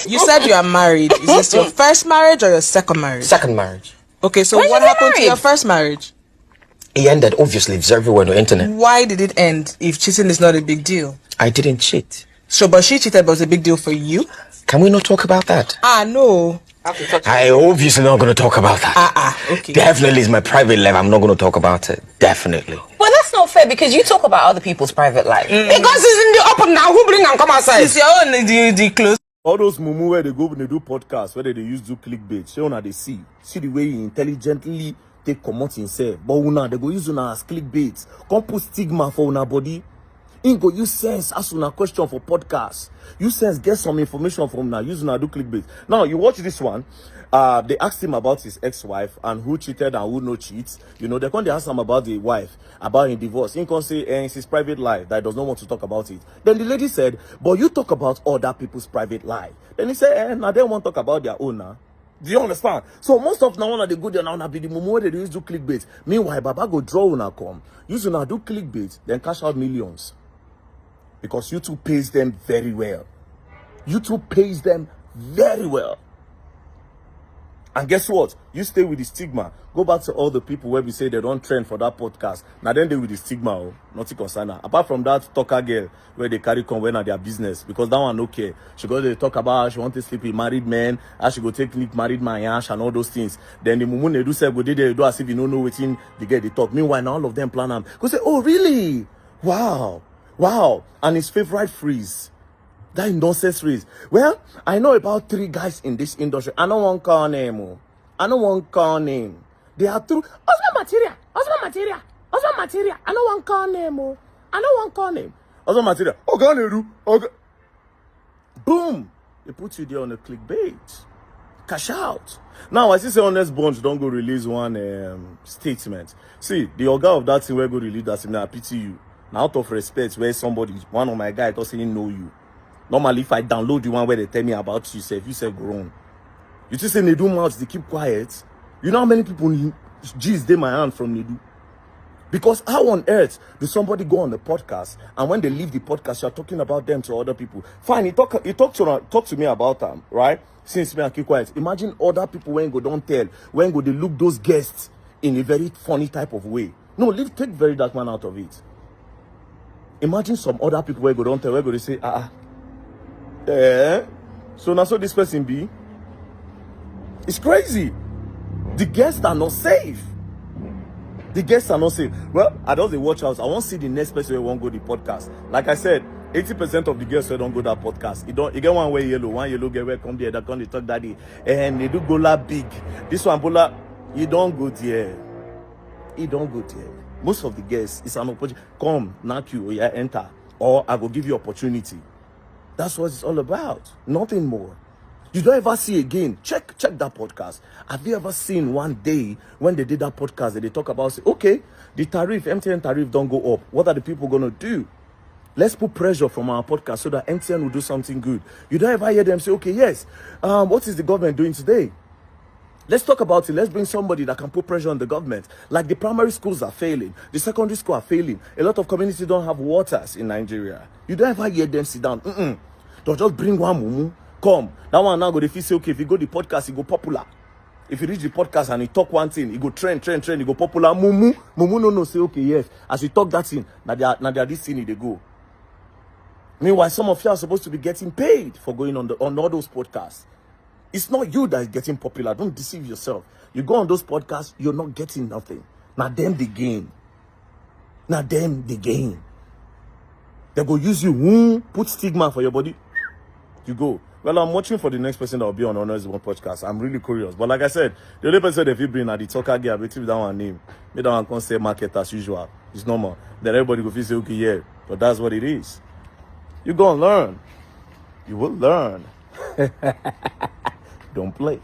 You said you are married. Is this your first marriage or your second marriage? Second marriage. Okay, so what happened to your first marriage? It ended, obviously. It's everywhere on the internet. Why did it end if cheating is not a big deal? I didn't cheat. So, but she cheated, but it was a big deal for you? Can we not talk about that? No. I obviously not going to talk about that. Okay. Definitely is my private life. I'm not going to talk about it. Definitely. Well, that's not fair because you talk about other people's private life. Because it's in the up and down. Who bring and come outside? It's your own the close. All those mumu where they go when they do podcasts, where they use do clickbait, show now they see the way he intelligently take commot himself. But una they go use una as clickbait. Come put stigma for una body. In go use sense ask una question for podcast. Use sense get some information from now. Use una do clickbait. Now you watch this one. They asked him about his ex-wife and who cheated and who no cheats. You know, they can't ask him about the wife, about his divorce. He can say it's his private life that he does not want to talk about it. Then the lady said, but you talk about other people's private life. Then he said, now they won't talk about their own now. Do you understand? So most of now they go there now be the moment where they use do clickbait. Meanwhile, Baba go draw una come. Use una do clickbait, then cash out millions. Because YouTube pays them very well. YouTube pays them very well. And guess what? You stay with the stigma. Go back to all the people where we say they don't trend for that podcast. Now then they with the stigma, nothing concern. Apart from that talker girl where they carry come when at their business. Because that one okay. She go to talk about how she want to sleep with married men, how she go take married man yash and all those things. Then the mumu nedu say go they do as if you don't know waiting they get the talk. Meanwhile, now all of them plan them. Go say, oh really? Wow. And his favorite phrase. That nonsense phrase. Well, I know about 3 guys in this industry. I don't want call name. They are true. Husband material. I don't want call name. Husband material. Okay. Boom. They put you there on a clickbait. Cash out. Now, I see say Honest Bunch don't go release one statement. See, the organ of that thing will go release that thing. I pity you. Now, out of respect, where somebody, one of my guys, doesn't know you. Normally, if I download the one where they tell me about you say grown. You just say nedu mouths, they keep quiet. You know how many people G's they my hand from nedu? Because how on earth do somebody go on the podcast and when they leave the podcast, you're talking about them to other people? Fine, he talk to me about them, right? Since me I keep quiet. Imagine other people when go don't tell, when go they look those guests in a very funny type of way. No, take very dark man out of it. Imagine some other people where go don't tell, where go they say, so now so this person be. It's crazy. The guests are not safe. Well, I don't watch out. I won't see the next person who won't go the podcast. Like I said, 80% of the girls who don't go that podcast. You get one way yellow, one yellow girl where come there, that come talk daddy. And they do go la big. This one bola, you don't go there. Most of the guests is an opportunity. Come, knock you, or you enter. Or I will give you opportunity. That's what it's all about. Nothing more. You don't ever see again. Check that podcast. Have you ever seen one day when they did that podcast that they talk about, say, okay, the tariff, MTN tariff don't go up. What are the people going to do? Let's put pressure from our podcast so that MTN will do something good. You don't ever hear them say, okay, yes, what is the government doing today? Let's talk about it. Let's bring somebody that can put pressure on the government. Like the primary schools are failing. The secondary schools are failing. A lot of communities don't have waters in Nigeria. You don't ever hear them sit down. They'll just bring one mumu. Come. That one now go to say, okay, if you go the podcast, it go popular. If you reach the podcast and you talk one thing, it go trend, it go popular. Mumu no say, okay, yes. As you talk that thing, now they are this thing, they go. Meanwhile, some of you are supposed to be getting paid for going on all those podcasts. It's not you that is getting popular. Don't deceive yourself. You go on those podcasts, you're not getting nothing. Now them the game. They go use you, put stigma for your body. You go. Well, I'm watching for the next person that will be on Honors One podcast. I'm really curious. But like I said, the only person that you bring at the talker guy, but if that one name, me that one can say market as usual. It's normal. Then everybody go feel say, okay, yeah. But that's what it is. You go and learn. You will learn. Don't play.